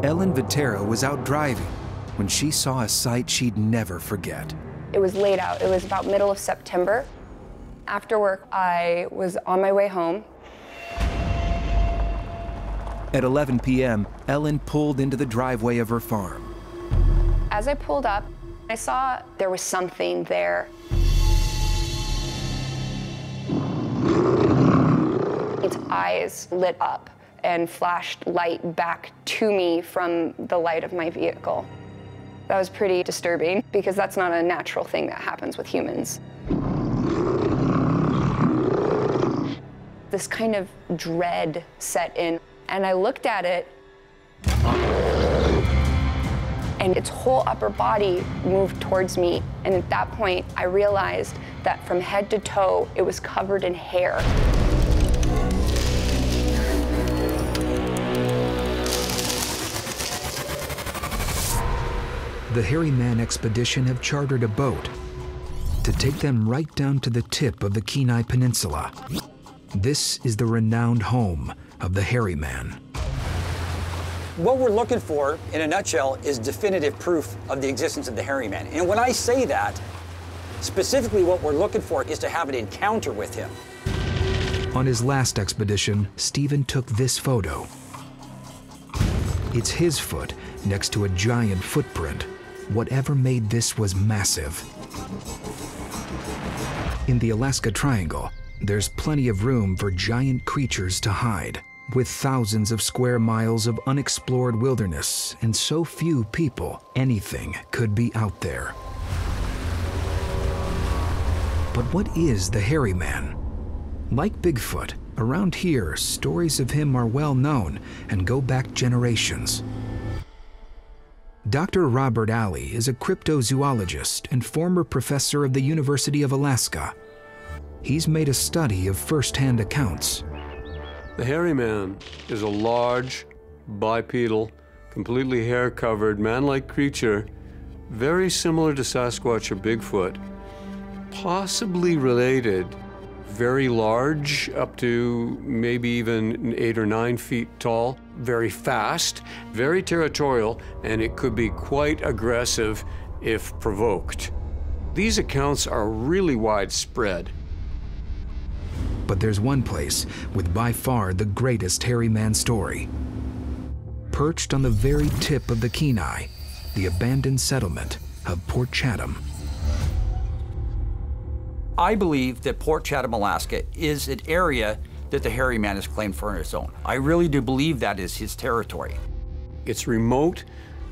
Ellen Viterra was out driving when she saw a sight she'd never forget. It was late out. It was about middle of September. After work, I was on my way home. At 11 p.m., Ellen pulled into the driveway of her farm. As I pulled up, I saw there was something there. Its eyes lit up and flashed light back to me from the light of my vehicle. That was pretty disturbing because that's not a natural thing that happens with humans. This kind of dread set in, and I looked at it, and its whole upper body moved towards me. And at that point, I realized that from head to toe, it was covered in hair. The Hairy Man expedition have chartered a boat to take them right down to the tip of the Kenai Peninsula. This is the renowned home of the Hairy Man. What we're looking for, in a nutshell, is definitive proof of the existence of the Hairy Man. And when I say that, specifically what we're looking for is to have an encounter with him. On his last expedition, Stephen took this photo. It's his foot next to a giant footprint. Whatever made this was massive. In the Alaska Triangle, there's plenty of room for giant creatures to hide. With thousands of square miles of unexplored wilderness and so few people, anything could be out there. But what is the Hairy Man? Like Bigfoot, around here, stories of him are well known and go back generations. Dr. Robert Alley is a cryptozoologist and former professor of the University of Alaska. He's made a study of first-hand accounts. The Hairy Man is a large, bipedal, completely hair-covered, man-like creature, very similar to Sasquatch or Bigfoot, possibly related, very large, up to maybe even 8 or 9 feet tall, very fast, very territorial, and it could be quite aggressive if provoked. These accounts are really widespread. But there's one place with by far the greatest Hairy Man story. Perched on the very tip of the Kenai, the abandoned settlement of Port Chatham. I believe that Port Chatham, Alaska is an area that the Hairy Man has claimed for its own. I really do believe that is his territory. It's remote,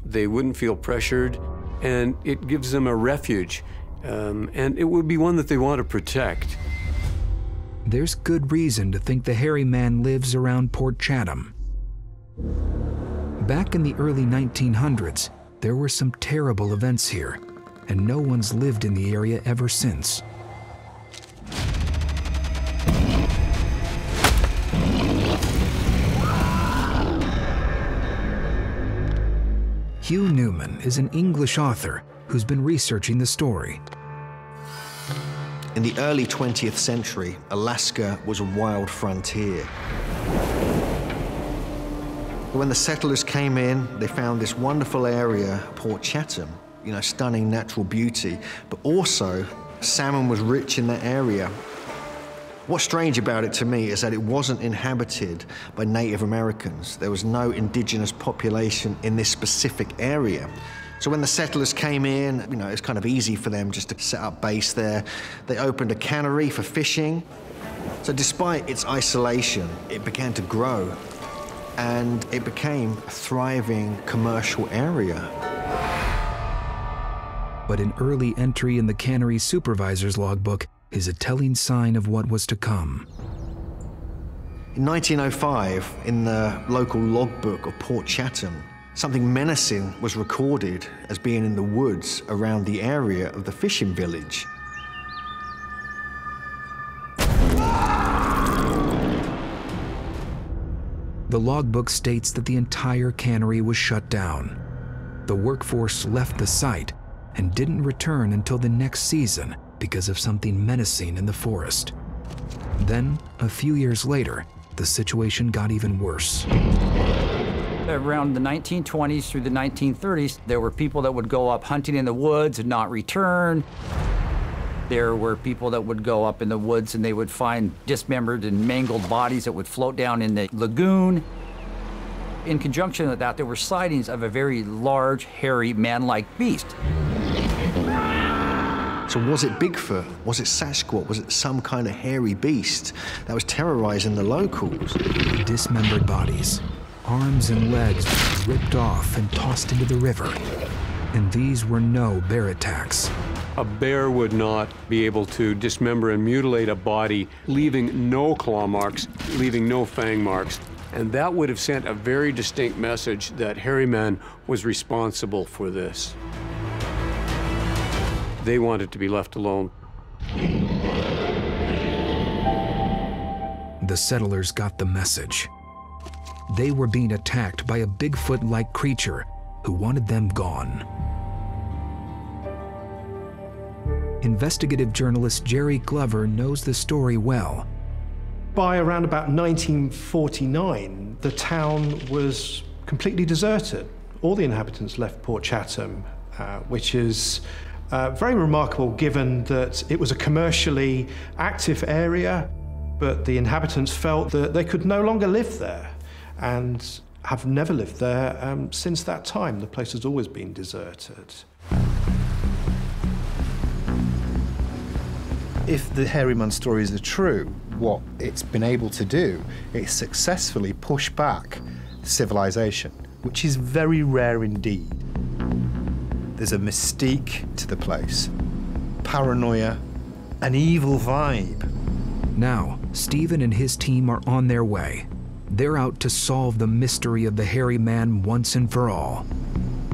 they wouldn't feel pressured, and it gives them a refuge. And it would be one that they want to protect. There's good reason to think the Hairy Man lives around Port Chatham. Back in the early 1900s, there were some terrible events here, and no one's lived in the area ever since. Hugh Newman is an English author who's been researching the story. In the early 20th century, Alaska was a wild frontier. When the settlers came in, they found this wonderful area, Port Chatham, stunning natural beauty, but also salmon was rich in that area. What's strange about it to me is that it wasn't inhabited by Native Americans. There was no indigenous population in this specific area. So when the settlers came in, it's kind of easy for them just to set up base there. They opened a cannery for fishing. So despite its isolation, it began to grow, and it became a thriving commercial area. But an early entry in the cannery supervisor's logbook is a telling sign of what was to come. In 1905, in the local logbook of Port Chatham, something menacing was recorded as being in the woods around the area of the fishing village. The logbook states that the entire cannery was shut down. The workforce left the site and didn't return until the next season because of something menacing in the forest. Then, a few years later, the situation got even worse. Around the 1920s through the 1930s, there were people that would go up hunting in the woods and not return. There were people that would go up in the woods and they would find dismembered and mangled bodies that would float down in the lagoon. In conjunction with that, there were sightings of a very large, hairy, man-like beast. So was it Bigfoot? Was it Sasquatch? Was it some kind of hairy beast that was terrorizing the locals? Dismembered bodies, arms and legs ripped off and tossed into the river. And these were no bear attacks. A bear would not be able to dismember and mutilate a body, leaving no claw marks, leaving no fang marks. And that would have sent a very distinct message that Hairy Man was responsible for this. They wanted to be left alone. The settlers got the message. They were being attacked by a Bigfoot-like creature who wanted them gone. Investigative journalist Jerry Glover knows the story well. By around about 1949, the town was completely deserted. All the inhabitants left Port Chatham, which is very remarkable given that it was a commercially active area, but the inhabitants felt that they could no longer live there and have never lived there since that time. The place has always been deserted. If the Hairy Man stories are true, what it's been able to do is successfully push back civilization, which is very rare indeed. There's a mystique to the place, paranoia, an evil vibe. Now, Stephen and his team are on their way. They're out to solve the mystery of the Hairy Man once and for all.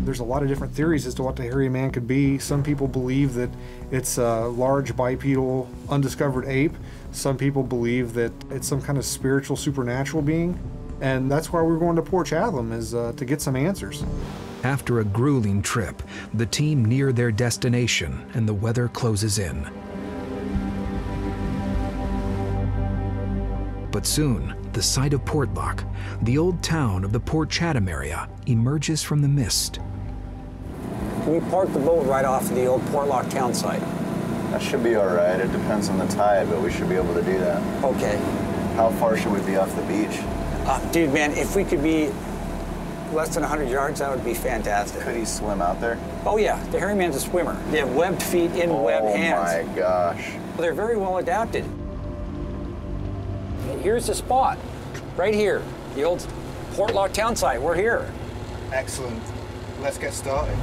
There's a lot of different theories as to what the Hairy Man could be. Some people believe that it's a large bipedal undiscovered ape. Some people believe that it's some kind of spiritual supernatural being. And that's why we're going to Port Chatham, is to get some answers. After a grueling trip, the team near their destination and the weather closes in. But soon, the site of Portlock, the old town of the Port Chatham area, emerges from the mist. Can we park the boat right off the old Portlock town site? That should be all right. It depends on the tide, but we should be able to do that. Okay. How far should we be off the beach? Dude, man, if we could be less than 100 yards, that would be fantastic. Could he swim out there? Oh, yeah. The Hairy Man's a swimmer. They have webbed feet and webbed hands. Oh, my gosh. They're very well adapted. Here's the spot, right here, the old Portlock town site. We're here. Excellent. Let's get started.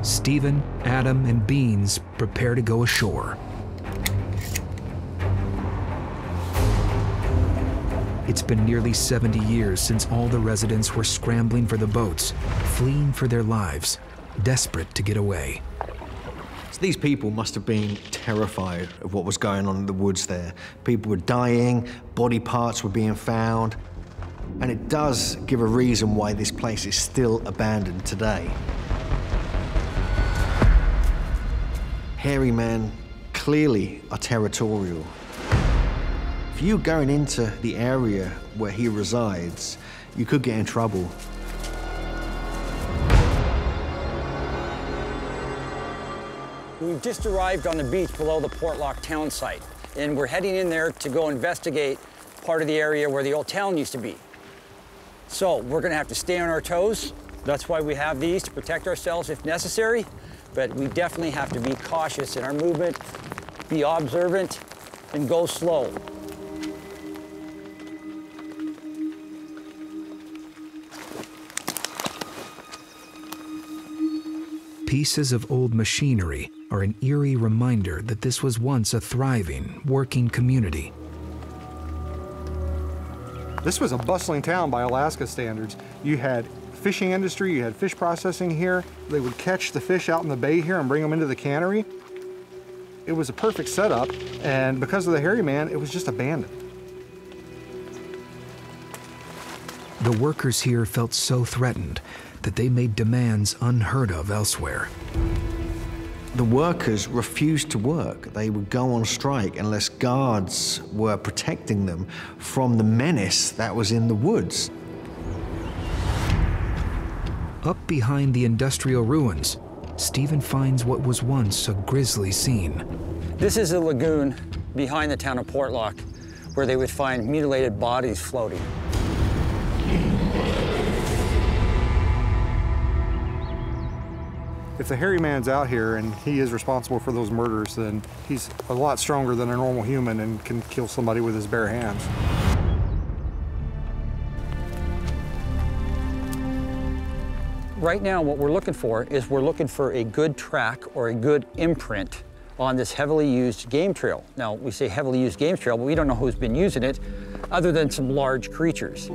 Stephen, Adam, and Beans prepare to go ashore. It's been nearly 70 years since all the residents were scrambling for the boats, fleeing for their lives, desperate to get away. So these people must have been terrified of what was going on in the woods there. People were dying, body parts were being found, and it does give a reason why this place is still abandoned today. Hairy Men clearly are territorial. If you're going into the area where he resides, you could get in trouble. We've just arrived on the beach below the Portlock town site, and we're heading in there to go investigate part of the area where the old town used to be. So we're gonna have to stay on our toes. That's why we have these, to protect ourselves if necessary, but we definitely have to be cautious in our movement, be observant, and go slow. Pieces of old machinery are an eerie reminder that this was once a thriving, working community. This was a bustling town by Alaska standards. You had fishing industry, you had fish processing here. They would catch the fish out in the bay here and bring them into the cannery. It was a perfect setup, and because of the Hairy Man, it was just abandoned. The workers here felt so threatened that they made demands unheard of elsewhere. The workers refused to work. They would go on strike unless guards were protecting them from the menace that was in the woods. Up behind the industrial ruins, Stephen finds what was once a grisly scene. This is a lagoon behind the town of Portlock where they would find mutilated bodies floating. If the hairy man's out here and he is responsible for those murders, then he's a lot stronger than a normal human and can kill somebody with his bare hands. Right now, what we're looking for is we're looking for a good track or a good imprint on this heavily used game trail. Now, we say heavily used game trail, but we don't know who's been using it other than some large creatures.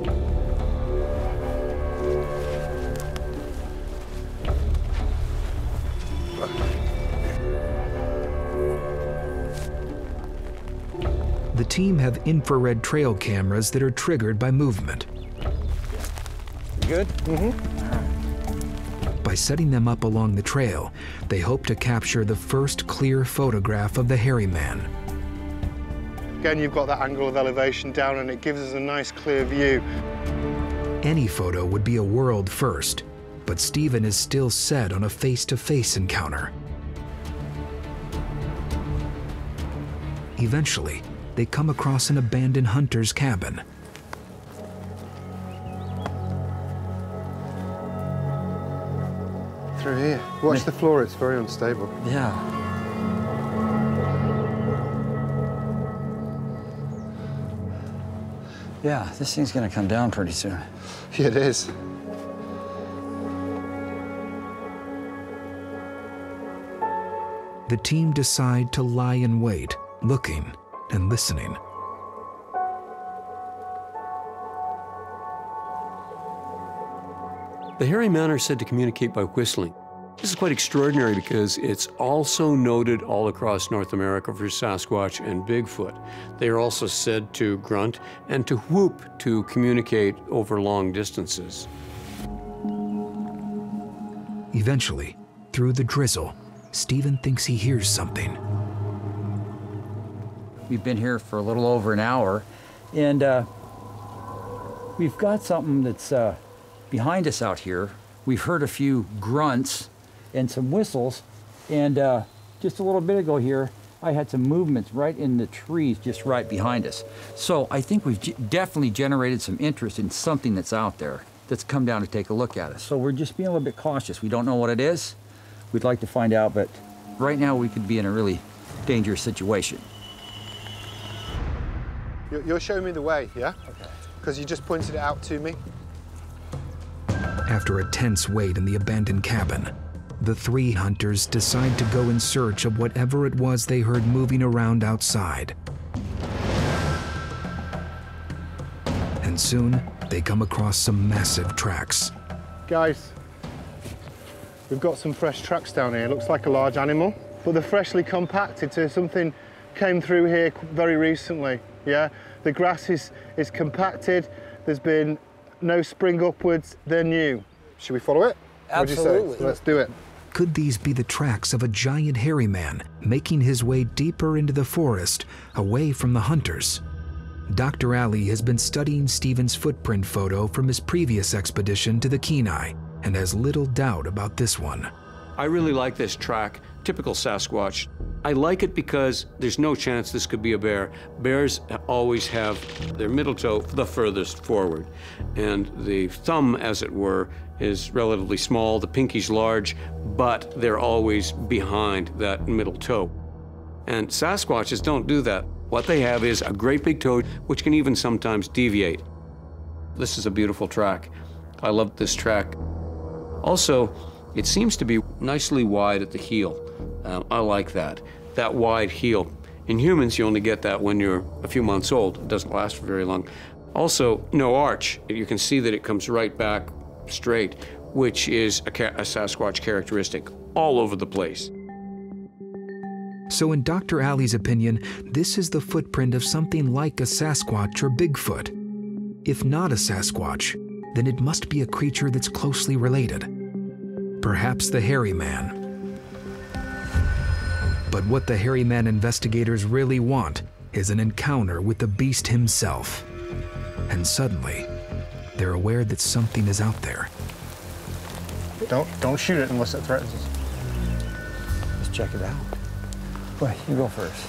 The team have infrared trail cameras that are triggered by movement. Good? By setting them up along the trail, they hope to capture the first clear photograph of the hairy man. Again, you've got that angle of elevation down and it gives us a nice clear view. Any photo would be a world first, but Stephen is still set on a face-to-face encounter. Eventually, they come across an abandoned hunter's cabin. Through here. Watch the floor, it's very unstable. Yeah. Yeah, this thing's gonna come down pretty soon. Yeah, it is. The team decide to lie in wait, looking and listening. The hairy men are said to communicate by whistling. This is quite extraordinary because it's also noted all across North America for Sasquatch and Bigfoot. They are also said to grunt and to whoop to communicate over long distances. Eventually, through the drizzle, Stephen thinks he hears something. We've been here for a little over an hour, and we've got something that's behind us out here. We've heard a few grunts and some whistles, and just a little bit ago here, I had some movements right in the trees just right behind us. So I think we've definitely generated some interest in something that's out there that's come down to take a look at us. So we're just being a little bit cautious. We don't know what it is. We'd like to find out, but right now we could be in a really dangerous situation. You're showing me the way, yeah? Okay. Because you just pointed it out to me. After a tense wait in the abandoned cabin, the three hunters decide to go in search of whatever it was they heard moving around outside. And soon, they come across some massive tracks. Guys, we've got some fresh tracks down here. It looks like a large animal, but they're freshly compacted, so something came through here very recently, yeah? The grass is compacted, there's been no spring upwards, they're new. Should we follow it? Absolutely. What do you say? Let's do it. Could these be the tracks of a giant hairy man making his way deeper into the forest, away from the hunters? Dr. Ali has been studying Stephen's footprint photo from his previous expedition to the Kenai and has little doubt about this one. I really like this track, typical Sasquatch. I like it because there's no chance this could be a bear. Bears always have their middle toe the furthest forward, and the thumb, as it were, is relatively small, the pinky's large, but they're always behind that middle toe. And Sasquatches don't do that. What they have is a great big toe, which can even sometimes deviate. This is a beautiful track. I love this track. Also, it seems to be nicely wide at the heel. I like that wide heel. In humans, you only get that when you're a few months old. It doesn't last for very long. Also, no arch. You can see that it comes right back straight, which is a Sasquatch characteristic all over the place. So in Dr. Ali's opinion, this is the footprint of something like a Sasquatch or Bigfoot. If not a Sasquatch, then it must be a creature that's closely related. Perhaps the hairy man. But what the hairy man investigators really want is an encounter with the beast himself. And suddenly, they're aware that something is out there. Don't shoot it unless it threatens us. Let's check it out. Boy, you go first.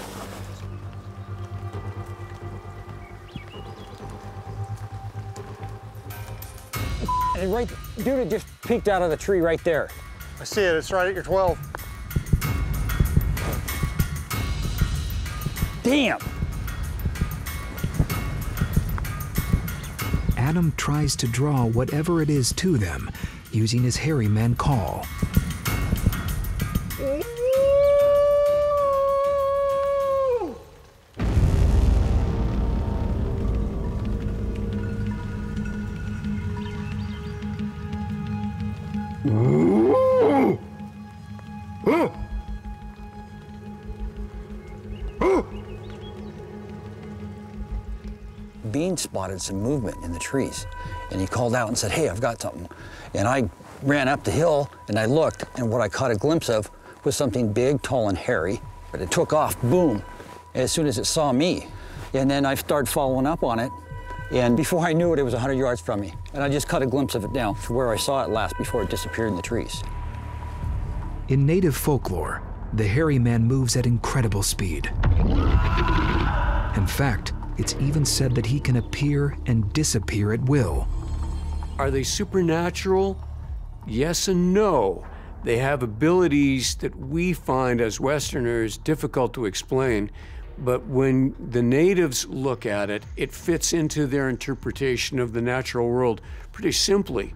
And right, dude, it just peeked out of the tree right there. I see it. It's right at your 12. Damn! Adam tries to draw whatever it is to them using his hairy man call. Bean spotted some movement in the trees, and he called out and said, "Hey, I've got something." And I ran up the hill and I looked, and what I caught a glimpse of was something big, tall, and hairy. But it took off, boom, as soon as it saw me. And then I started following up on it, and before I knew it, it was 100 yards from me. And I just caught a glimpse of it down to where I saw it last before it disappeared in the trees. In native folklore, the hairy man moves at incredible speed. In fact, it's even said that he can appear and disappear at will. Are they supernatural? Yes and no. They have abilities that we find as Westerners difficult to explain, but when the natives look at it, it fits into their interpretation of the natural world pretty simply.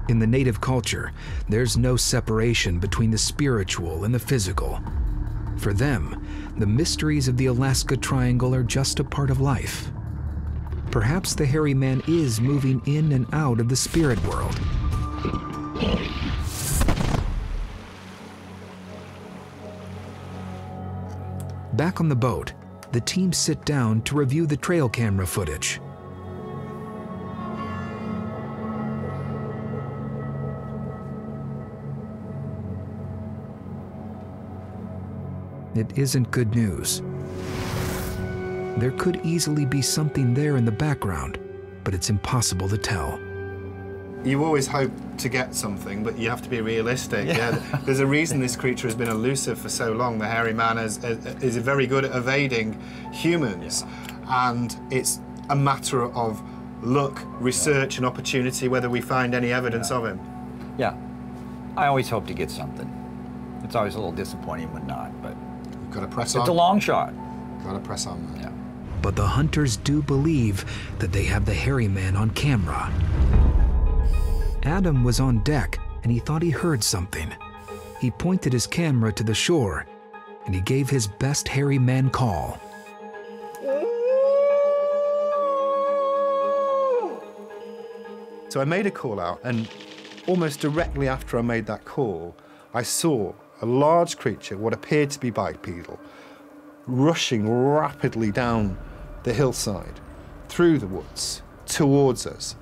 In the native culture, there's no separation between the spiritual and the physical. For them, the mysteries of the Alaska Triangle are just a part of life. Perhaps the hairy man is moving in and out of the spirit world. Back on the boat, the team sit down to review the trail camera footage. It isn't good news. There could easily be something there in the background, but it's impossible to tell. You always hope to get something, but you have to be realistic. Yeah. There's a reason this creature has been elusive for so long. The hairy man is very good at evading humans, and it's a matter of luck, research, and opportunity whether we find any evidence of him. Yeah, I always hope to get something. It's always a little disappointing when not, but You've got to press on. it's a long shot. Got to press on. Yeah. But the hunters do believe that they have the hairy man on camera. Adam was on deck and he thought he heard something. He pointed his camera to the shore and he gave his best hairy man call. So I made a call out, and almost directly after I made that call, I saw a large creature, what appeared to be bipedal, rushing rapidly down the hillside, through the woods, towards us.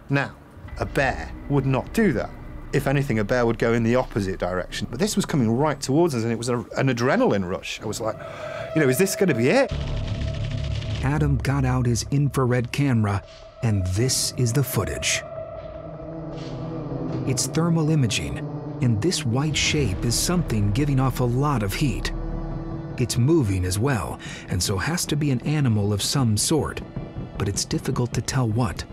Now, a bear would not do that. If anything, a bear would go in the opposite direction. But this was coming right towards us, and it was an adrenaline rush. I was like, is this going to be it? Adam got out his infrared camera, and this is the footage. It's thermal imaging, and this white shape is something giving off a lot of heat. It's moving as well, and so has to be an animal of some sort, but it's difficult to tell what.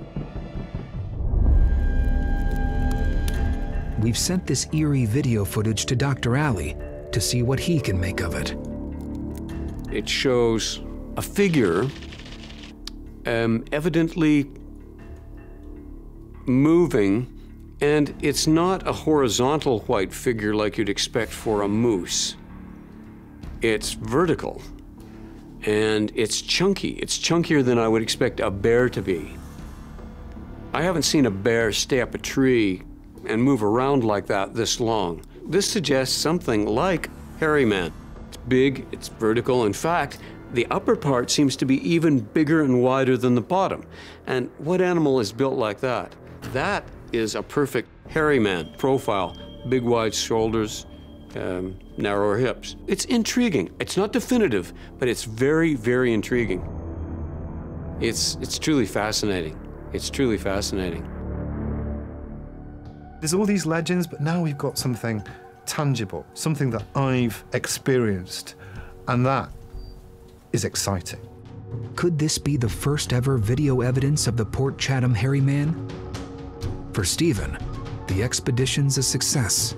We've sent this eerie video footage to Dr. Ali to see what he can make of it. It shows a figure evidently moving, and it's not a horizontal white figure like you'd expect for a moose. It's vertical, and it's chunky. It's chunkier than I would expect a bear to be. I haven't seen a bear stay up a tree and move around like that this long. This suggests something like hairy man. It's big, it's vertical. In fact, the upper part seems to be even bigger and wider than the bottom. And what animal is built like that? That is a perfect hairy man profile. Big wide shoulders, narrower hips. It's intriguing. It's not definitive, but it's very, very intriguing. It's truly fascinating. It's truly fascinating. There's all these legends, but now we've got something tangible, something that I've experienced, and that is exciting. Could this be the first ever video evidence of the Port Chatham Hairy Man? For Stephen, the expedition's a success.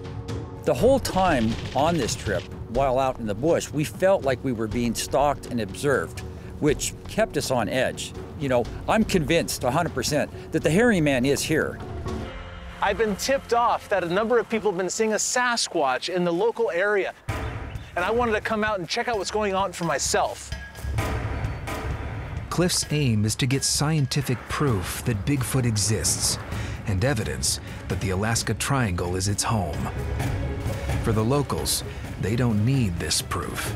The whole time on this trip, while out in the bush, we felt like we were being stalked and observed, which kept us on edge. You know, I'm convinced 100% that the Hairy Man is here. I've been tipped off that a number of people have been seeing a Sasquatch in the local area, and I wanted to come out and check out what's going on for myself. Cliff's aim is to get scientific proof that Bigfoot exists and evidence that the Alaska Triangle is its home. For the locals, they don't need this proof.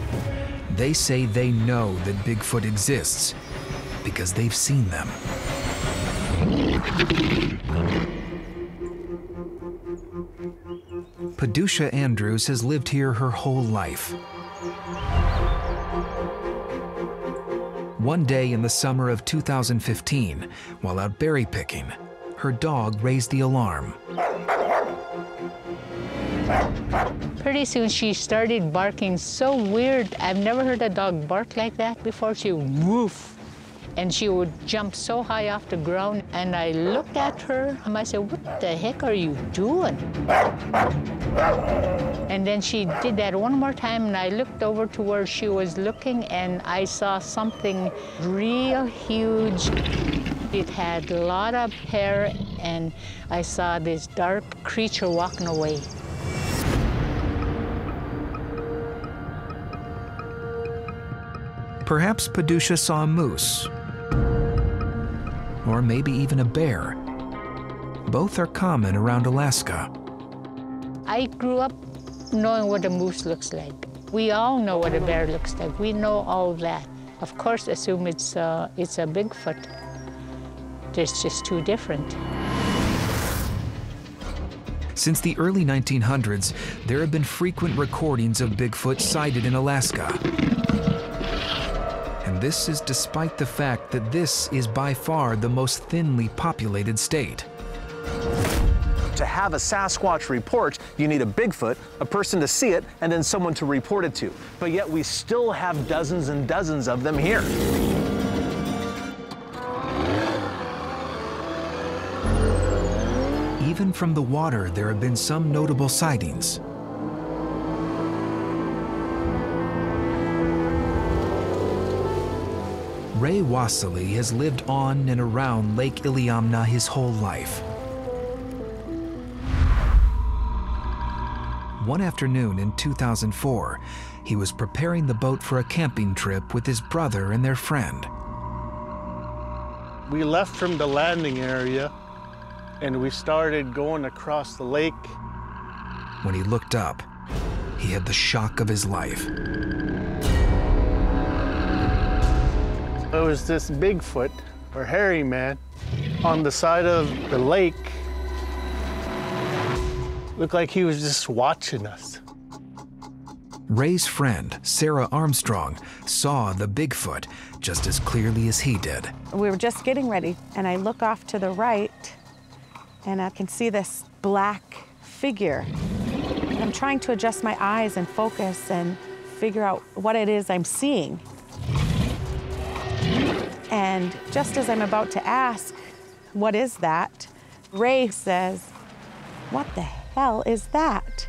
They say they know that Bigfoot exists because they've seen them. Padusha Andrews has lived here her whole life. One day in the summer of 2015, while out berry picking, her dog raised the alarm. Pretty soon she started barking so weird. I've never heard a dog bark like that before. She would woof, and she would jump so high off the ground. And I looked at her and I said, "What the heck are you doing?" And then she did that one more time, and I looked over to where she was looking, and I saw something real huge. It had a lot of hair, and I saw this dark creature walking away. Perhaps Padusha saw a moose, or maybe even a bear. Both are common around Alaska. I grew up knowing what a moose looks like. We all know what a bear looks like. We know all that. Of course, assume it's a Bigfoot. There's just two different. Since the early 1900s, there have been frequent recordings of Bigfoot sighted in Alaska. And this is despite the fact that this is by far the most thinly populated state. To have a Sasquatch report, you need a Bigfoot, a person to see it, and then someone to report it to. But yet we still have dozens and dozens of them here. Even from the water, there have been some notable sightings. Ray Wassily has lived on and around Lake Iliamna his whole life. One afternoon in 2004, he was preparing the boat for a camping trip with his brother and their friend. We left from the landing area and we started going across the lake. When he looked up, he had the shock of his life. There was this Bigfoot, or hairy man, on the side of the lake. Looked like he was just watching us. Ray's friend, Sarah Armstrong, saw the Bigfoot just as clearly as he did. We were just getting ready, and I look off to the right, and I can see this black figure. I'm trying to adjust my eyes and focus and figure out what it is I'm seeing. And just as I'm about to ask, what is that? Ray says, "What the hell is that?"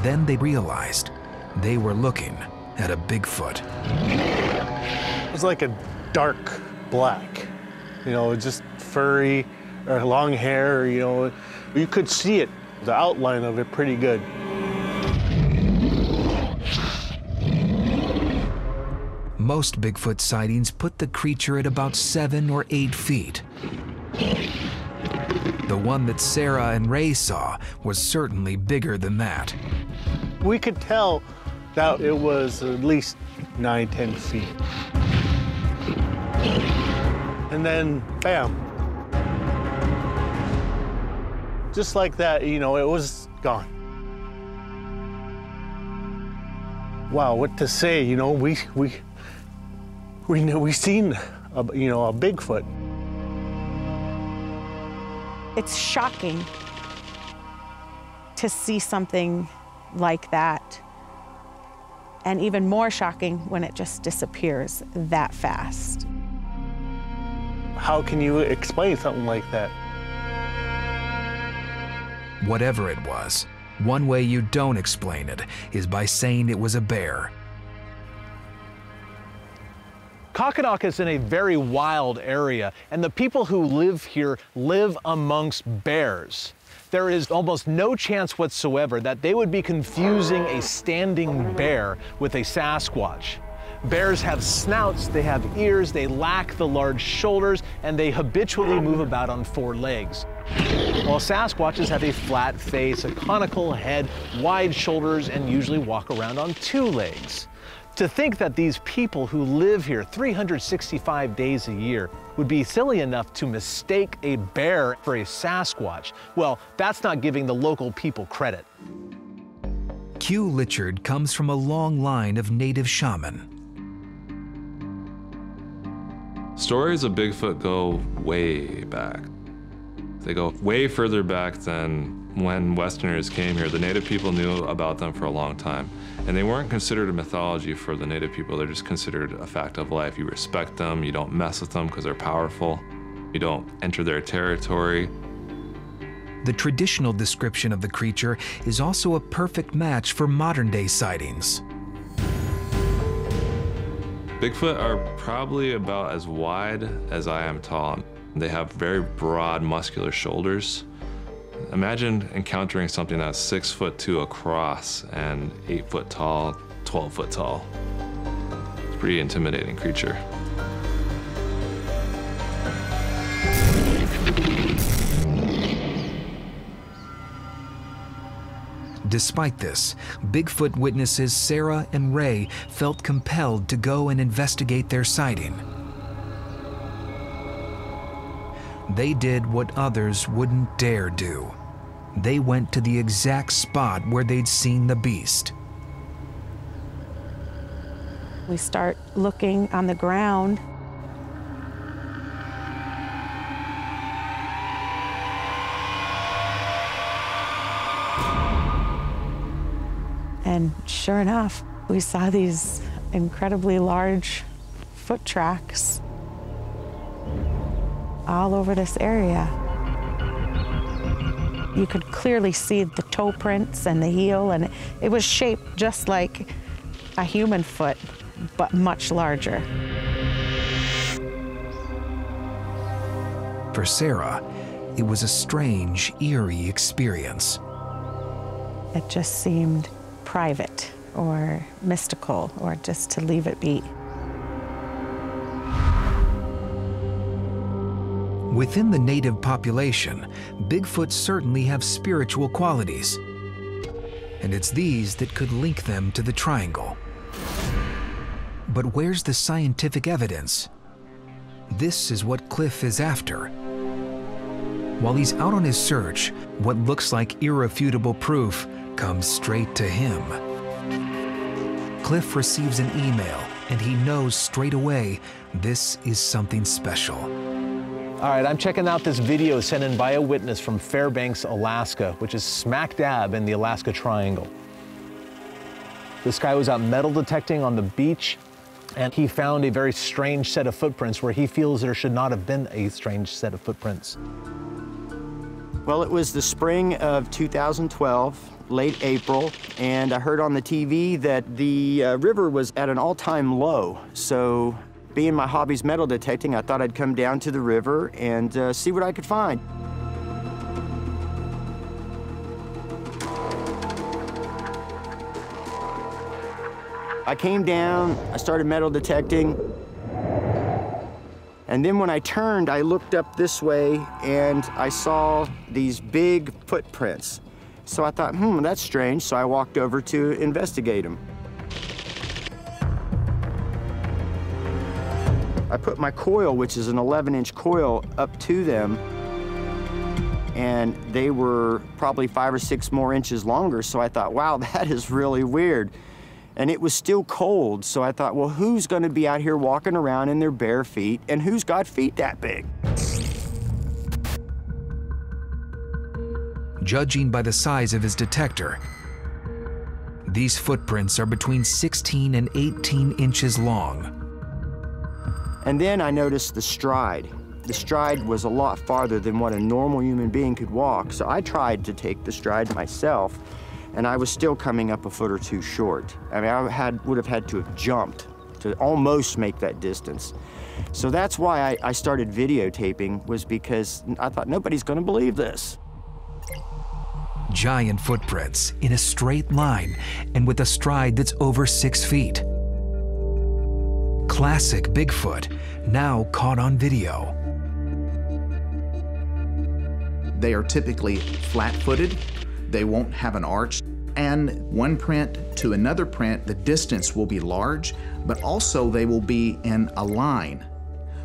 Then they realized they were looking at a Bigfoot. It was like a dark black, you know, just furry or long hair, you know. You could see it, the outline of it pretty good. Most Bigfoot sightings put the creature at about 7 or 8 feet. The one that Sarah and Ray saw was certainly bigger than that. We could tell that it was at least 9, 10 feet. And then, bam. Just like that, you know, it was gone. wow, what to say? You know, we seen a Bigfoot. It's shocking to see something like that, and even more shocking when it just disappears that fast. How can you explain something like that? Whatever it was, one way you don't explain it is by saying it was a bear. Kokkinok is in a very wild area, and the people who live here live amongst bears. There is almost no chance whatsoever that they would be confusing a standing bear with a Sasquatch. Bears have snouts, they have ears, they lack the large shoulders, and they habitually move about on 4 legs. While Sasquatches have a flat face, a conical head, wide shoulders, and usually walk around on 2 legs. To think that these people who live here 365 days a year would be silly enough to mistake a bear for a Sasquatch, well, that's not giving the local people credit. Q. Litchard comes from a long line of native shaman. Stories of Bigfoot go way back. They go way further back than when Westerners came here. The native people knew about them for a long time. And they weren't considered a mythology for the native people. They're just considered a fact of life. You respect them, you don't mess with them because they're powerful. You don't enter their territory. The traditional description of the creature is also a perfect match for modern-day sightings. Bigfoot are probably about as wide as I am tall. They have very broad, muscular shoulders. Imagine encountering something that's 6'2" across and 8 foot tall, 12 foot tall. It's a pretty intimidating creature. Despite this, Bigfoot witnesses Sarah and Ray felt compelled to go and investigate their sighting. They did what others wouldn't dare do. They went to the exact spot where they'd seen the beast. We start looking on the ground. And sure enough, we saw these incredibly large foot tracks all over this area. You could clearly see the toe prints and the heel, and it was shaped just like a human foot, but much larger. For Sarah, it was a strange, eerie experience. It just seemed private or mystical, or just to leave it be. Within the native population, Bigfoot certainly have spiritual qualities. And it's these that could link them to the triangle. But where's the scientific evidence? This is what Cliff is after. While he's out on his search, what looks like irrefutable proof comes straight to him. Cliff receives an email, and he knows straight away this is something special. All right, I'm checking out this video sent in by a witness from Fairbanks, Alaska, which is smack dab in the Alaska Triangle. This guy was out metal detecting on the beach, and he found a very strange set of footprints where he feels there should not have been a strange set of footprints. Well, it was the spring of 2012, late April, and I heard on the TV that the river was at an all-time low. So, being my hobby's metal detecting, I thought I'd come down to the river and see what I could find. I came down, I started metal detecting, and then when I turned, I looked up this way and I saw these big footprints. So I thought, that's strange, so I walked over to investigate them. I put my coil, which is an 11-inch coil, up to them, and they were probably 5 or 6 more inches longer, so I thought, wow, that is really weird. And it was still cold, so I thought, well, who's gonna be out here walking around in their bare feet, and who's got feet that big? Judging by the size of his detector, these footprints are between 16 and 18 inches long. And then I noticed the stride. The stride was a lot farther than what a normal human being could walk, so I tried to take the stride myself, and I was still coming up a foot or two short. I mean, I would have had to have jumped to almost make that distance. So that's why I started videotaping, was because I thought nobody's gonna believe this. Giant footprints in a straight line and with a stride that's over 6 feet. Classic Bigfoot, now caught on video. They are typically flat-footed. They won't have an arch. And one print to another print, the distance will be large, but also they will be in a line.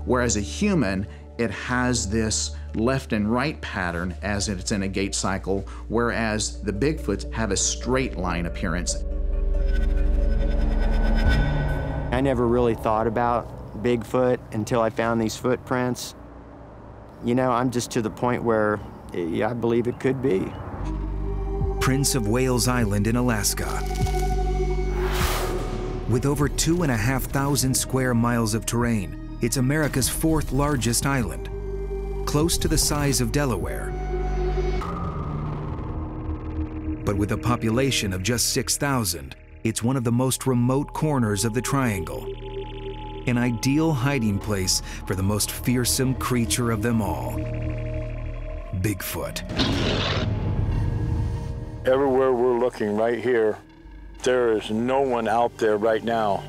Whereas a human, it has this left and right pattern as it's in a gait cycle, whereas the Bigfoots have a straight line appearance. I never really thought about Bigfoot until I found these footprints. You know, I'm just to the point where I believe it could be. Prince of Wales Island in Alaska. With over 2,500 square miles of terrain, it's America's 4th largest island, close to the size of Delaware. But with a population of just 6,000, it's one of the most remote corners of the triangle. An ideal hiding place for the most fearsome creature of them all, Bigfoot. Everywhere we're looking right here, there is no one out there right now.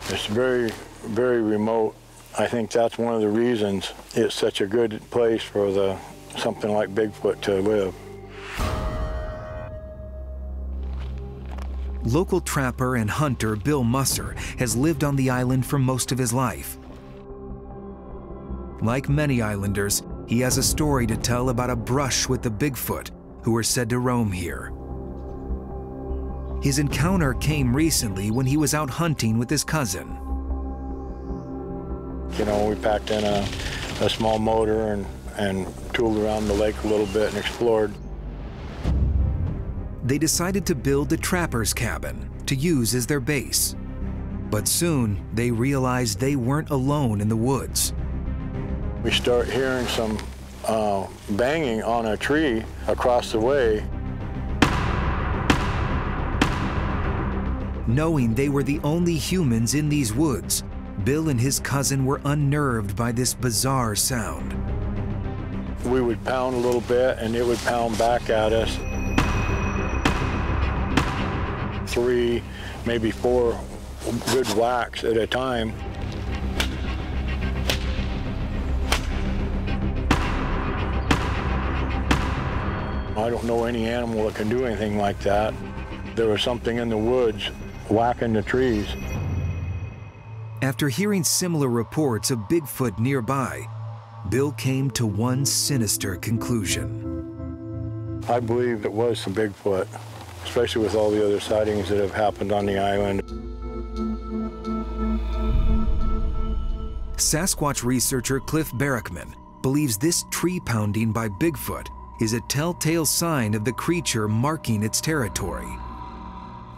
It's very, very remote. I think that's one of the reasons it's such a good place for something like Bigfoot to live. Local trapper and hunter Bill Musser has lived on the island for most of his life. Like many islanders, he has a story to tell about a brush with the Bigfoot who are said to roam here. His encounter came recently when he was out hunting with his cousin. You know, we packed in a small motor and tooled around the lake a little bit and explored. They decided to build a trapper's cabin to use as their base. But soon, they realized they weren't alone in the woods. We start hearing some banging on a tree across the way. Knowing they were the only humans in these woods, Bill and his cousin were unnerved by this bizarre sound. We would pound a little bit and it would pound back at us. 3, maybe 4 good whacks at a time. I don't know any animal that can do anything like that. There was something in the woods whacking the trees. After hearing similar reports of Bigfoot nearby, Bill came to one sinister conclusion. I believe it was some Bigfoot, especially with all the other sightings that have happened on the island. Sasquatch researcher Cliff Barackman believes this tree pounding by Bigfoot is a telltale sign of the creature marking its territory.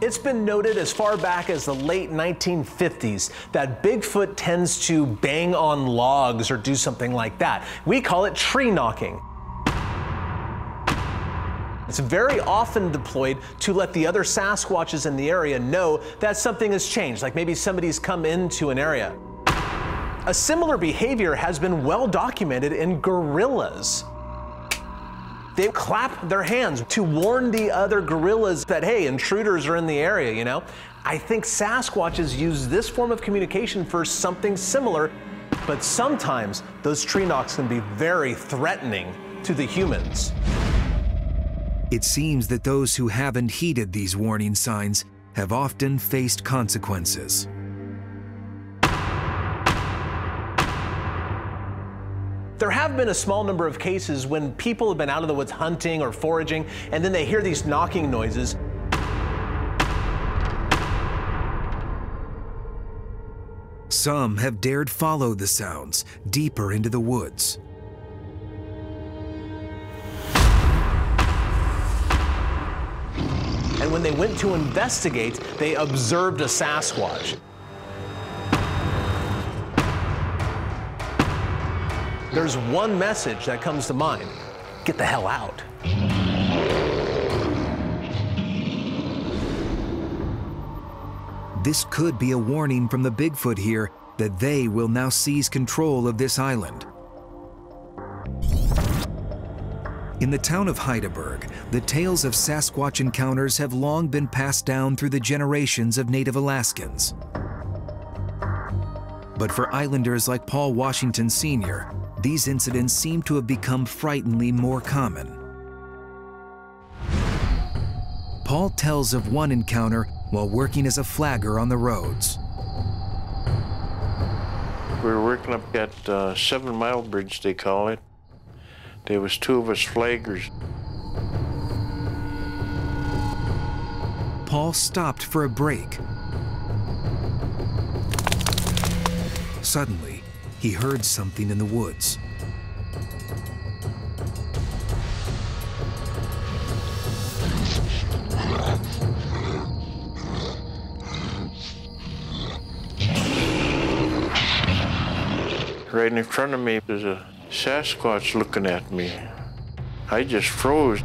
It's been noted as far back as the late 1950s that Bigfoot tends to bang on logs or do something like that. We call it tree knocking. It's very often deployed to let the other Sasquatches in the area know that something has changed, like maybe somebody's come into an area. A similar behavior has been well documented in gorillas. They clap their hands to warn the other gorillas that, hey, intruders are in the area, you know? I think Sasquatches use this form of communication for something similar, but sometimes those tree knocks can be very threatening to the humans. It seems that those who haven't heeded these warning signs have often faced consequences. There have been a small number of cases when people have been out of the woods hunting or foraging, and then they hear these knocking noises. Some have dared follow the sounds deeper into the woods. And when they went to investigate, they observed a Sasquatch. There's one message that comes to mind: get the hell out. This could be a warning from the Bigfoot here that they will now seize control of this island. In the town of Heidelberg, the tales of Sasquatch encounters have long been passed down through the generations of Native Alaskans. But for islanders like Paul Washington Sr., these incidents seem to have become frighteningly more common. Paul tells of one encounter while working as a flagger on the roads. We were working up at 7 Mile Bridge, they call it. There was 2 of us flaggers. Paul stopped for a break. Suddenly, he heard something in the woods. Right in front of me, there's a Sasquatch looking at me. I just froze.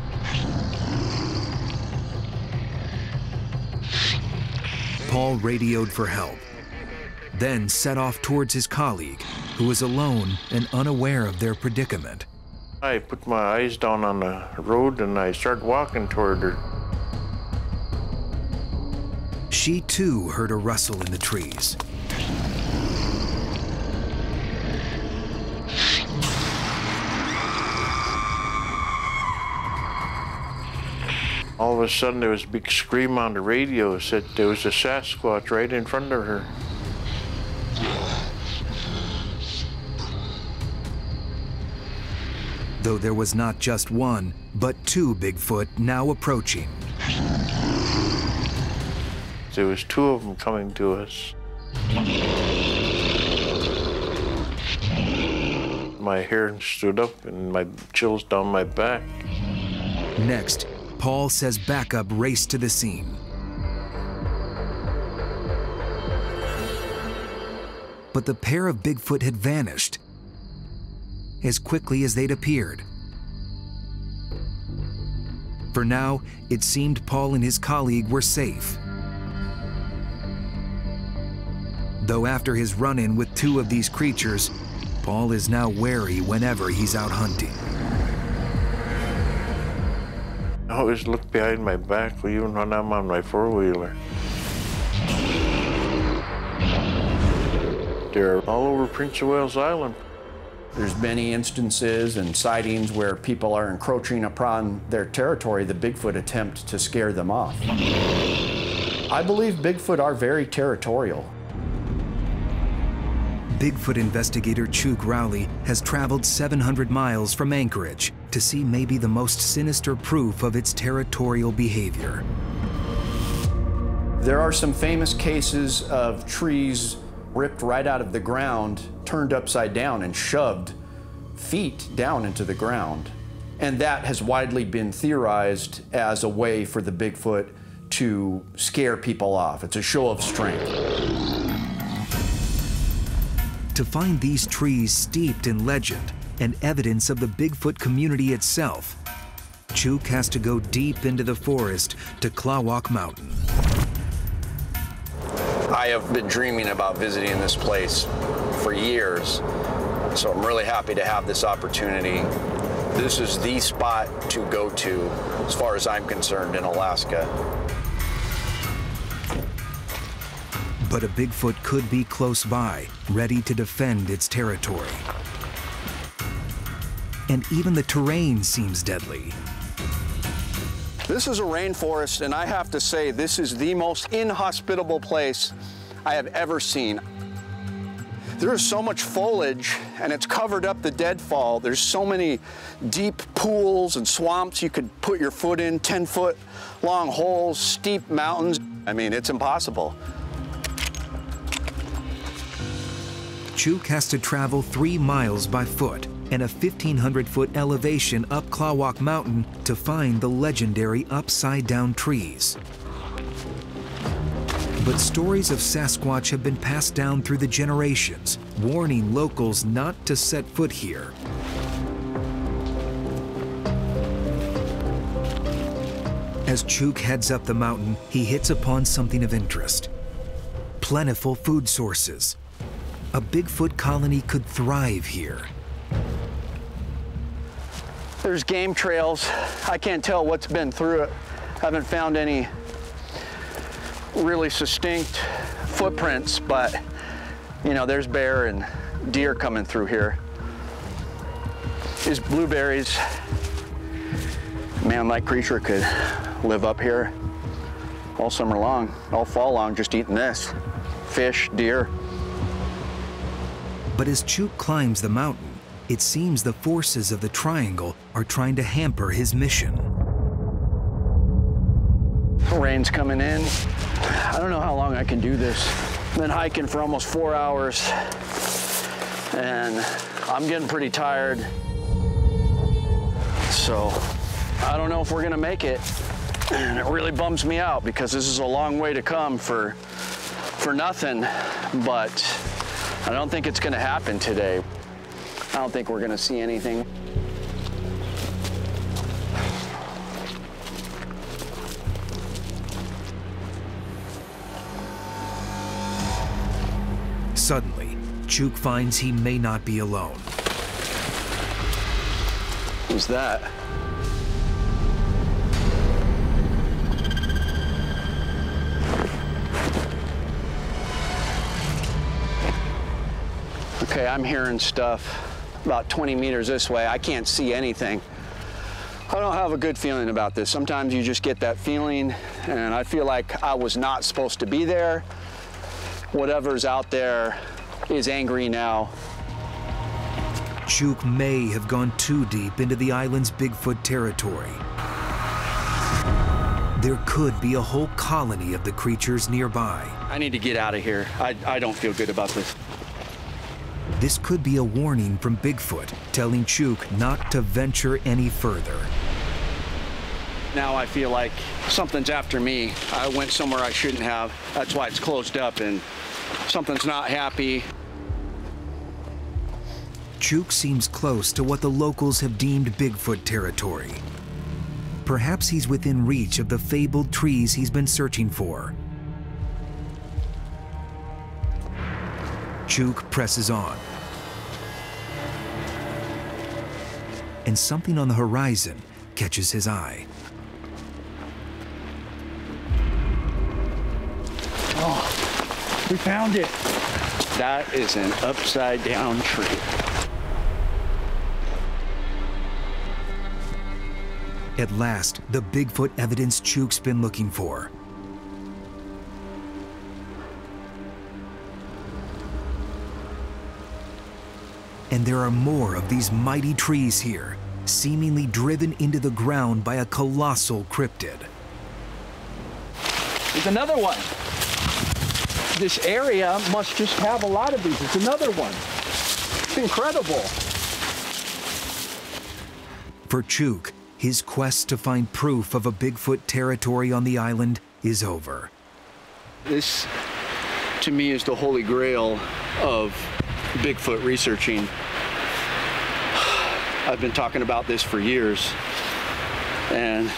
Paul radioed for help, then set off towards his colleague, who was alone and unaware of their predicament. I put my eyes down on the road and I started walking toward her. She too heard a rustle in the trees. All of a sudden, there was a big scream on the radio. It said there was a Sasquatch right in front of her. Though there was not just one, but 2 Bigfoot now approaching. There was 2 of them coming to us. My hair stood up and my chills down my back. Next, Paul says backup raced to the scene. But the pair of Bigfoot had vanished as quickly as they'd appeared. For now, it seemed Paul and his colleague were safe. Though after his run-in with 2 of these creatures, Paul is now wary whenever he's out hunting. I always look behind my back, even when I'm on my 4-wheeler. They're all over Prince of Wales Island. There's many instances and sightings where people are encroaching upon their territory. The Bigfoot attempt to scare them off. I believe Bigfoot are very territorial. Bigfoot investigator Chuk Rowley has traveled 700 miles from Anchorage to see maybe the most sinister proof of its territorial behavior. There are some famous cases of trees ripped right out of the ground, turned upside down and shoved feet down into the ground. And that has widely been theorized as a way for the Bigfoot to scare people off. It's a show of strength. To find these trees steeped in legend and evidence of the Bigfoot community itself, Chuk has to go deep into the forest to Klawak Mountain. I have been dreaming about visiting this place for years, so I'm really happy to have this opportunity. This is the spot to go to, as far as I'm concerned, in Alaska. But a Bigfoot could be close by, ready to defend its territory. And even the terrain seems deadly. This is a rainforest, and I have to say, this is the most inhospitable place I have ever seen. There is so much foliage, and it's covered up the deadfall. There's so many deep pools and swamps you could put your foot in, 10-foot long holes, steep mountains. I mean, it's impossible. Chuk has to travel 3 miles by foot and a 1,500-foot elevation up Klawok Mountain to find the legendary upside-down trees. But stories of Sasquatch have been passed down through the generations, warning locals not to set foot here. As Chuk heads up the mountain, he hits upon something of interest. Plentiful food sources. A Bigfoot colony could thrive here. There's game trails. I can't tell what's been through it. Haven't found any really distinct footprints, but you know, there's bear and deer coming through here. These blueberries, man-like creature could live up here all summer long, all fall long, just eating this. Fish, deer. But as Chuk climbs the mountain, it seems the forces of the Triangle are trying to hamper his mission. Rain's coming in. I don't know how long I can do this. I've been hiking for almost 4 hours, and I'm getting pretty tired. So I don't know if we're gonna make it. And it really bums me out because this is a long way to come for nothing, but I don't think it's gonna happen today. I don't think we're gonna see anything. Suddenly, Chuk finds he may not be alone. Who's that? Okay, I'm hearing stuff about 20 meters this way. I can't see anything. I don't have a good feeling about this. Sometimes you just get that feeling, and I feel like I was not supposed to be there. Whatever's out there is angry now. Chuk may have gone too deep into the island's Bigfoot territory. There could be a whole colony of the creatures nearby. I need to get out of here. I don't feel good about this. This could be a warning from Bigfoot, telling Chuk not to venture any further. Now I feel like something's after me. I went somewhere I shouldn't have. That's why it's closed up, and something's not happy. Chuk seems close to what the locals have deemed Bigfoot territory. Perhaps he's within reach of the fabled trees he's been searching for. Chuk presses on. And something on the horizon catches his eye. Oh, we found it. That is an upside-down tree. At last, the Bigfoot evidence Chuk's been looking for. And there are more of these mighty trees here, seemingly driven into the ground by a colossal cryptid. There's another one. This area must just have a lot of these. It's another one. It's incredible. For Chuk, his quest to find proof of a Bigfoot territory on the island is over. This, to me, is the holy grail of Bigfoot researching. I've been talking about this for years, and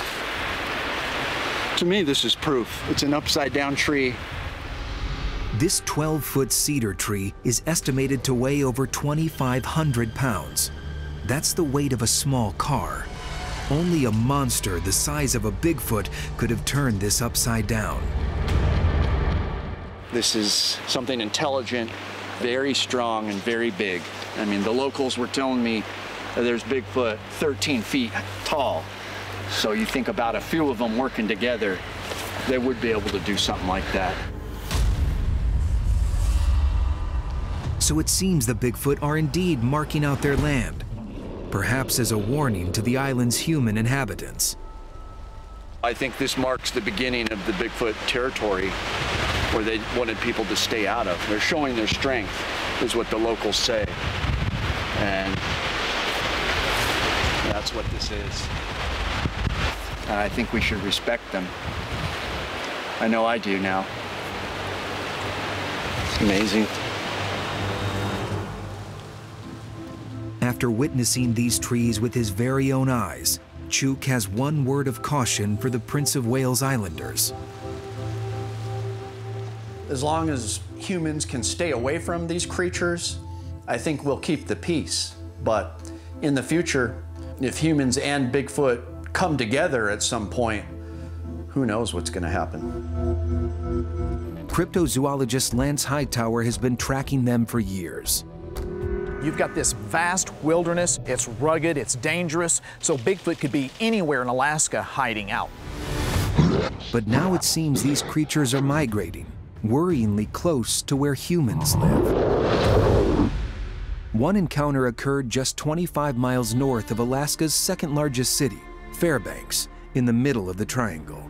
to me, this is proof. It's an upside-down tree. This 12-foot cedar tree is estimated to weigh over 2,500 pounds. That's the weight of a small car. Only a monster the size of a Bigfoot could have turned this upside down. This is something intelligent, very strong, and very big. I mean, the locals were telling me that there's Bigfoot 13 feet tall. So you think about a few of them working together, they would be able to do something like that. So it seems the Bigfoot are indeed marking out their land, perhaps as a warning to the island's human inhabitants. I think this marks the beginning of the Bigfoot territory. or they wanted people to stay out of. They're showing their strength, is what the locals say. And that's what this is. And I think we should respect them. I know I do now. It's amazing. After witnessing these trees with his very own eyes, Chuk has one word of caution for the Prince of Wales Islanders. As long as humans can stay away from these creatures, I think we'll keep the peace. But in the future, if humans and Bigfoot come together at some point, who knows what's going to happen. Cryptozoologist Lance Hightower has been tracking them for years. You've got this vast wilderness, it's rugged, it's dangerous, so Bigfoot could be anywhere in Alaska hiding out. But now it seems these creatures are migrating, worryingly close to where humans live. One encounter occurred just 25 miles north of Alaska's second largest city, Fairbanks, in the middle of the triangle.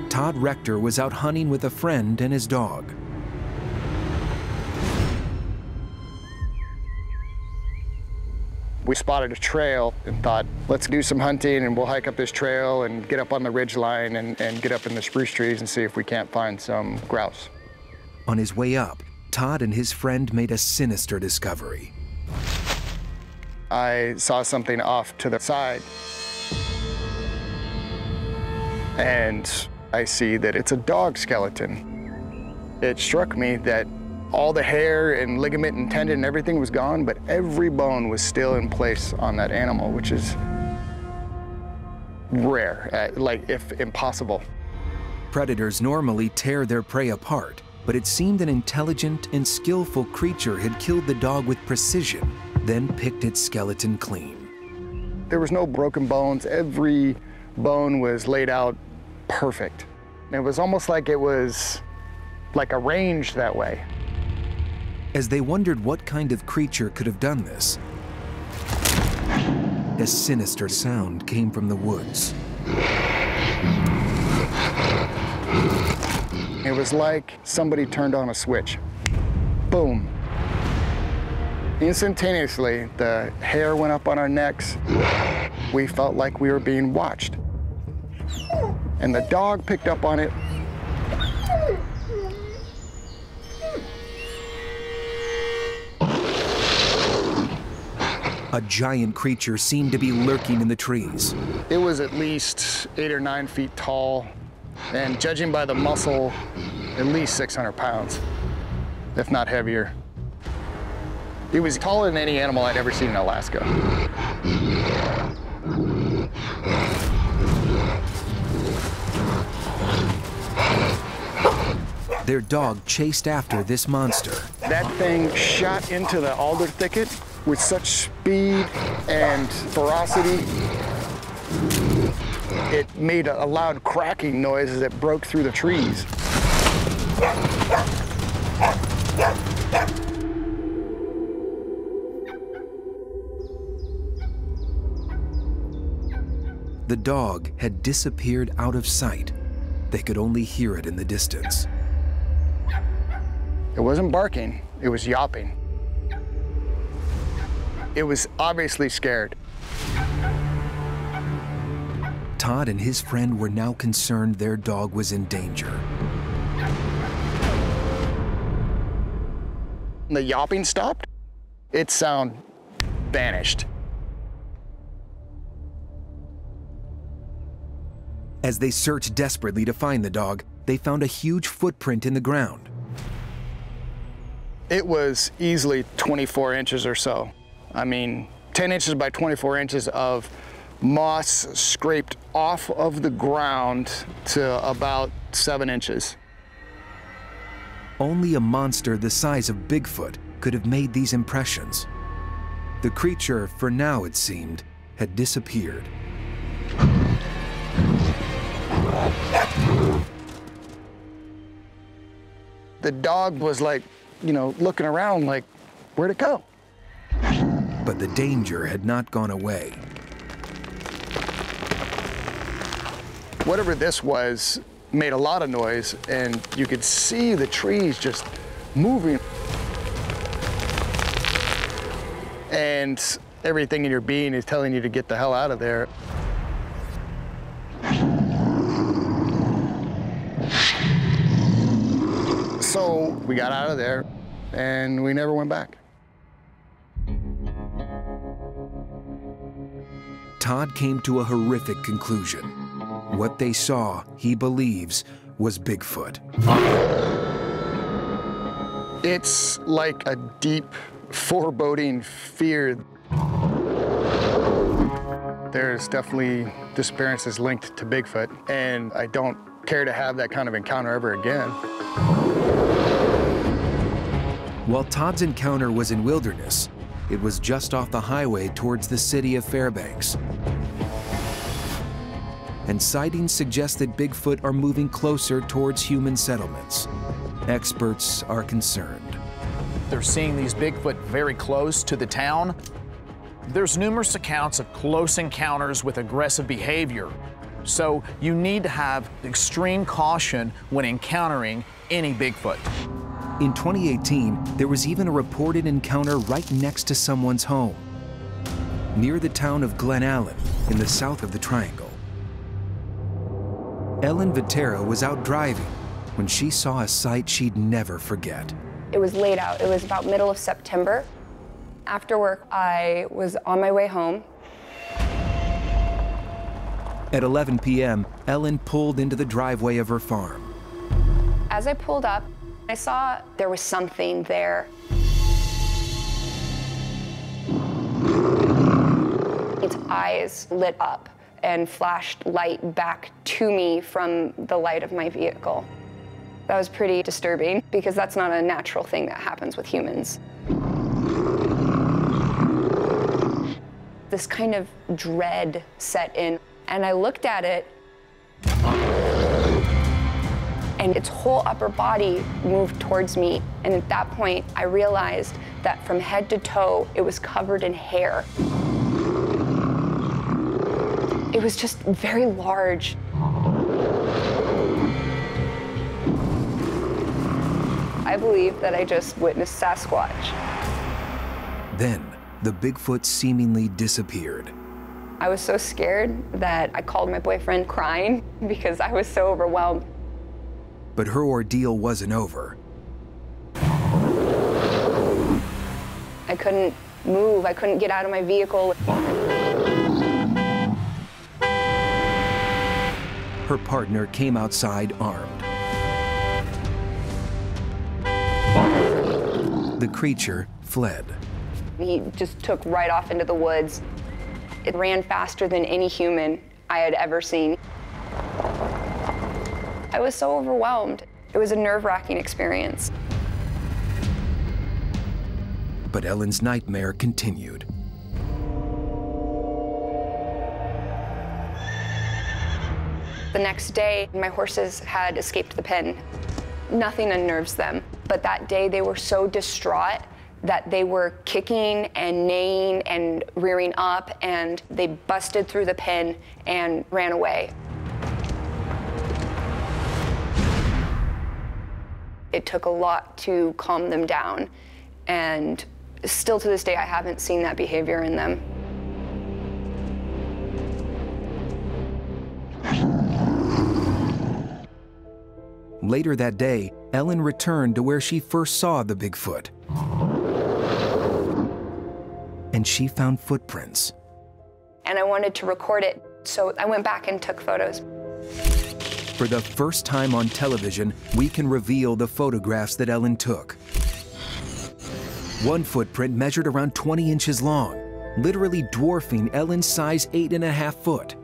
Todd Rector was out hunting with a friend and his dog. We spotted a trail and thought, let's do some hunting and we'll hike up this trail and get up on the ridge line and get up in the spruce trees and see if we can't find some grouse. On his way up, Todd and his friend made a sinister discovery. I saw something off to the side and I see that it's a dog skeleton. It struck me that all the hair and ligament and tendon and everything was gone, but every bone was still in place on that animal, which is rare, like if impossible. Predators normally tear their prey apart, but it seemed an intelligent and skillful creature had killed the dog with precision, then picked its skeleton clean. There was no broken bones. Every bone was laid out perfect. It was almost like it was like arranged that way. As they wondered what kind of creature could have done this, a sinister sound came from the woods. It was like somebody turned on a switch. Boom. Instantaneously, the hair went up on our necks. We felt like we were being watched. And the dog picked up on it. A giant creature seemed to be lurking in the trees. It was at least 8 or 9 feet tall, and judging by the muscle, at least 600 pounds, if not heavier. It was taller than any animal I'd ever seen in Alaska. Their dog chased after this monster. That thing shot into the alder thicket with such speed and ferocity. It made a loud cracking noise as it broke through the trees. The dog had disappeared out of sight. They could only hear it in the distance. It wasn't barking, it was yawping. It was obviously scared. Todd and his friend were now concerned their dog was in danger. The yawping stopped. Its sound vanished. As they searched desperately to find the dog, they found a huge footprint in the ground. It was easily 24 inches or so. I mean, 10 inches by 24 inches of moss scraped off of the ground to about 7 inches. Only a monster the size of Bigfoot could have made these impressions. The creature, for now it seemed, had disappeared. The dog was like, looking around like, where'd it go? But the danger had not gone away. Whatever this was made a lot of noise, and you could see the trees just moving. And everything in your being is telling you to get the hell out of there. So we got out of there, and we never went back. Todd came to a horrific conclusion. What they saw, he believes, was Bigfoot. It's like a deep, foreboding fear. There's definitely disappearances linked to Bigfoot, and I don't care to have that kind of encounter ever again. While Todd's encounter was in wilderness, it was just off the highway towards the city of Fairbanks. And sightings suggest that Bigfoot are moving closer towards human settlements. Experts are concerned. They're seeing these Bigfoot very close to the town. There's numerous accounts of close encounters with aggressive behavior. So you need to have extreme caution when encountering any Bigfoot. In 2018, there was even a reported encounter right next to someone's home, near the town of Glen Allen, in the south of the Triangle. Ellen Vitera was out driving when she saw a sight she'd never forget. It was late out. It was about middle of September. After work, I was on my way home. At 11 p.m., Ellen pulled into the driveway of her farm. As I pulled up, I saw there was something there. Its eyes lit up and flashed light back to me from the light of my vehicle. That was pretty disturbing because that's not a natural thing that happens with humans. This kind of dread set in, and I looked at it, and its whole upper body moved towards me. And at that point, I realized that from head to toe, it was covered in hair. It was just very large. I believe that I just witnessed Sasquatch. Then, the Bigfoot seemingly disappeared. I was so scared that I called my boyfriend crying because I was so overwhelmed. But her ordeal wasn't over. I couldn't move. I couldn't get out of my vehicle. Her partner came outside armed. The creature fled. He just took right off into the woods. It ran faster than any human I had ever seen. I was so overwhelmed. It was a nerve-wracking experience. But Ellen's nightmare continued. The next day, my horses had escaped the pen. Nothing unnerves them, but that day they were so distraught that they were kicking and neighing and rearing up, and they busted through the pen and ran away. It took a lot to calm them down, and still to this day, I haven't seen that behavior in them. Later that day, Ellen returned to where she first saw the Bigfoot. And she found footprints. And I wanted to record it, so I went back and took photos. For the first time on television, we can reveal the photographs that Ellen took. One footprint measured around 20 inches long, literally dwarfing Ellen's size 8.5 foot.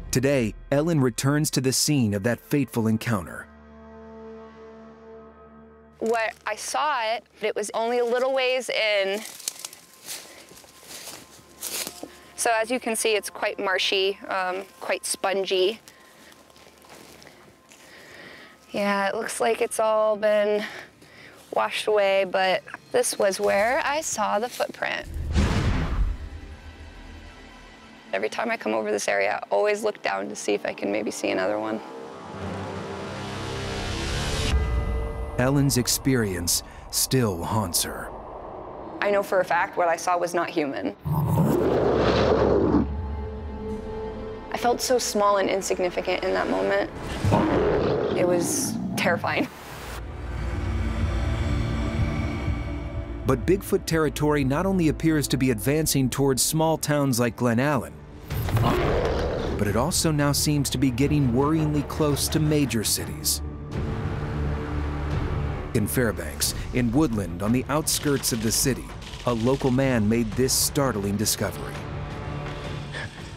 Today, Ellen returns to the scene of that fateful encounter. When I saw it, it was only a little ways in. So as you can see, it's quite marshy, quite spongy. Yeah, it looks like it's all been washed away, but this was where I saw the footprint. Every time I come over this area, I always look down to see if I can maybe see another one. Ellen's experience still haunts her. I know for a fact what I saw was not human. I felt so small and insignificant in that moment. It was terrifying. But Bigfoot territory not only appears to be advancing towards small towns like Glen Allen, but it also now seems to be getting worryingly close to major cities. In Fairbanks, in Woodland, on the outskirts of the city, a local man made this startling discovery.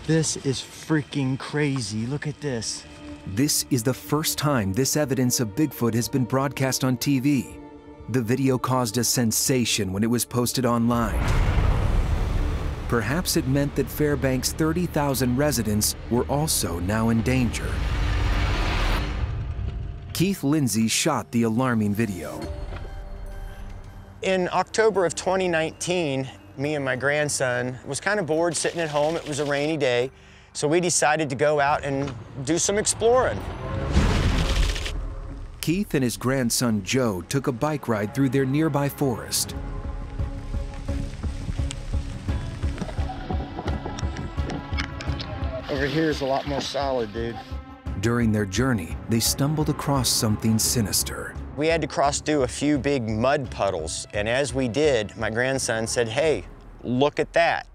This is freaking crazy. Look at this. This is the first time this evidence of Bigfoot has been broadcast on TV. The video caused a sensation when it was posted online. Perhaps it meant that Fairbanks' 30,000 residents were also now in danger. Keith Lindsay shot the alarming video. In October of 2019, me and my grandson was kind of bored sitting at home. It was a rainy day, so we decided to go out and do some exploring. Keith and his grandson Joe took a bike ride through their nearby forest. Over here is a lot more solid, dude. During their journey, they stumbled across something sinister. We had to cross-do a few big mud puddles, and as we did, my grandson said, "Hey, look at that."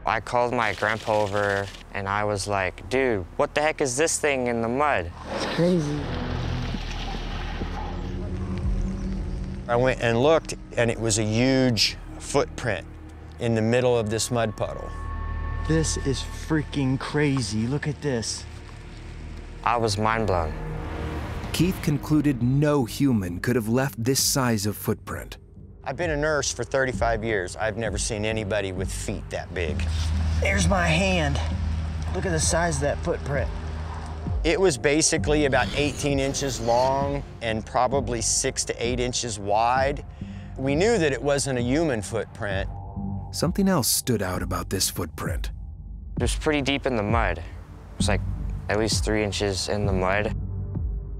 I called my grandpa over, and I was like, "Dude, what the heck is this thing in the mud?" It's crazy. I went and looked, and it was a huge footprint in the middle of this mud puddle. This is freaking crazy. Look at this. I was mind blown. Keith concluded no human could have left this size of footprint. I've been a nurse for 35 years. I've never seen anybody with feet that big. There's my hand. Look at the size of that footprint. It was basically about 18 inches long and probably 6 to 8 inches wide. We knew that it wasn't a human footprint. Something else stood out about this footprint. It was pretty deep in the mud. It was like at least 3 inches in the mud.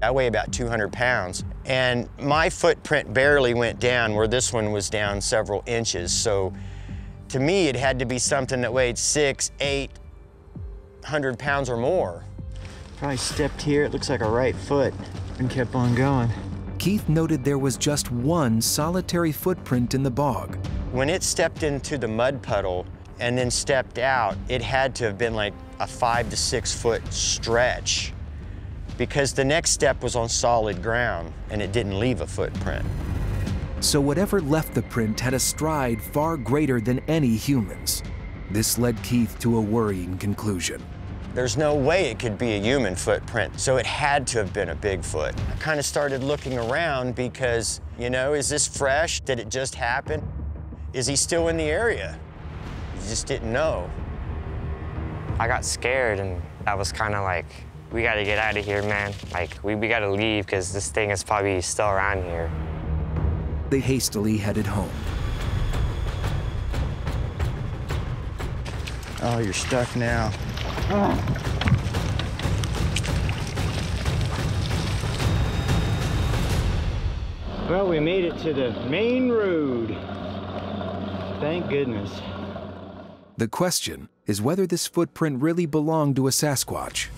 I weigh about 200 pounds, and my footprint barely went down where this one was down several inches. So to me, it had to be something that weighed 600, 800 pounds or more. Probably stepped here, it looks like a right foot, and kept on going. Keith noted there was just one solitary footprint in the bog. When it stepped into the mud puddle and then stepped out, it had to have been like a 5 to 6 foot stretch, because the next step was on solid ground and it didn't leave a footprint. So whatever left the print had a stride far greater than any humans. This led Keith to a worrying conclusion. There's no way it could be a human footprint, so it had to have been a Bigfoot. I kind of started looking around because, you know, is this fresh? Did it just happen? Is he still in the area? You just didn't know. I got scared, and I was kind of like, we got to get out of here, man. Like, we got to leave because this thing is probably still around here. They hastily headed home. Oh, you're stuck now. Well, we made it to the main road. Thank goodness. The question is whether this footprint really belonged to a Sasquatch.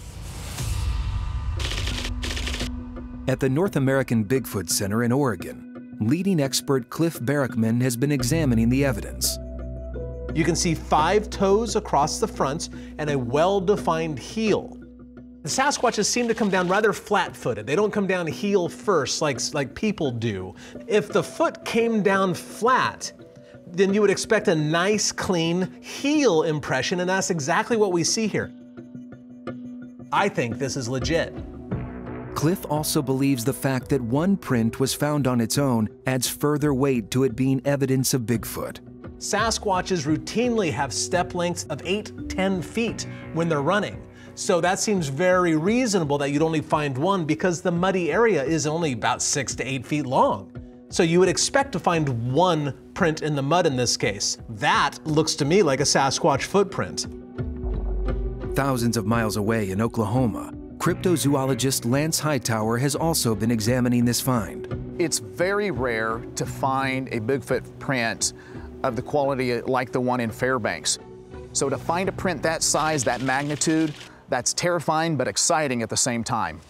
At the North American Bigfoot Center in Oregon, leading expert Cliff Barackman has been examining the evidence. You can see 5 toes across the front and a well-defined heel. The Sasquatches seem to come down rather flat-footed. They don't come down heel first like people do. If the foot came down flat, then you would expect a nice, clean heel impression, and that's exactly what we see here. I think this is legit. Cliff also believes the fact that one print was found on its own adds further weight to it being evidence of Bigfoot. Sasquatches routinely have step lengths of 8-10 feet when they're running. So that seems very reasonable that you'd only find one because the muddy area is only about 6 to 8 feet long. So you would expect to find one print in the mud in this case. That looks to me like a Sasquatch footprint. Thousands of miles away in Oklahoma, cryptozoologist Lance Hightower has also been examining this find. It's very rare to find a Bigfoot print of the quality like the one in Fairbanks. So to find a print that size, that magnitude, that's terrifying but exciting at the same time.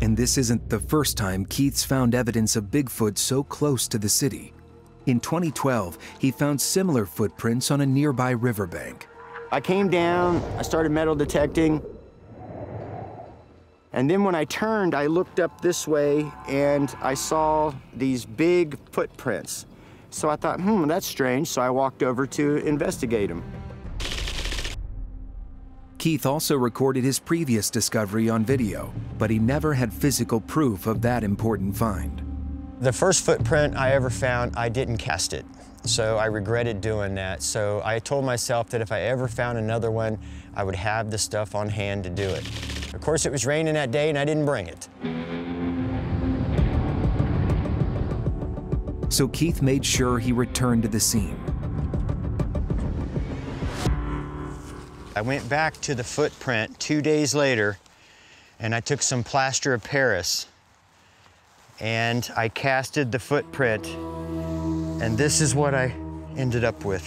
And this isn't the first time Keith's found evidence of Bigfoot so close to the city. In 2012, he found similar footprints on a nearby riverbank. I came down, I started metal detecting, and then when I turned, I looked up this way and I saw these big footprints. So I thought, that's strange, so I walked over to investigate them. Keith also recorded his previous discovery on video, but he never had physical proof of that important find. The first footprint I ever found, I didn't cast it, so I regretted doing that. So I told myself that if I ever found another one, I would have the stuff on hand to do it. Of course, it was raining that day and I didn't bring it. So Keith made sure he returned to the scene. I went back to the footprint 2 days later and I took some plaster of Paris and I casted the footprint, and this is what I ended up with.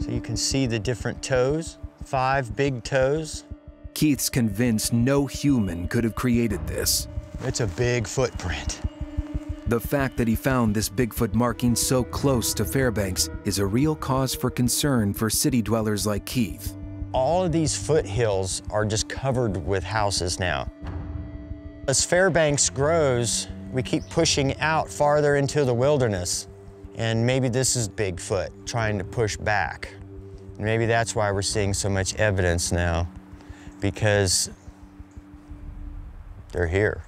So you can see the different toes, 5 big toes. Keith's convinced no human could have created this. It's a big footprint. The fact that he found this Bigfoot marking so close to Fairbanks is a real cause for concern for city dwellers like Keith. All of these foothills are just covered with houses now. As Fairbanks grows, we keep pushing out farther into the wilderness. And maybe this is Bigfoot trying to push back. And maybe that's why we're seeing so much evidence now, because they're here.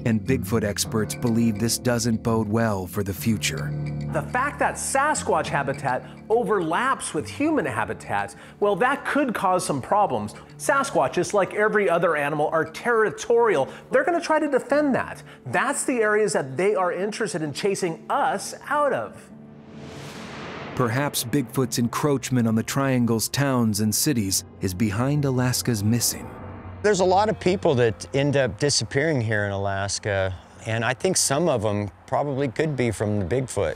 And Bigfoot experts believe this doesn't bode well for the future. The fact that Sasquatch habitat overlaps with human habitats, well, that could cause some problems. Sasquatches, like every other animal, are territorial. They're going to try to defend that. That's the areas that they are interested in chasing us out of. Perhaps Bigfoot's encroachment on the Triangle's towns and cities is behind Alaska's missing. There's a lot of people that end up disappearing here in Alaska, and I think some of them probably could be from the Bigfoot.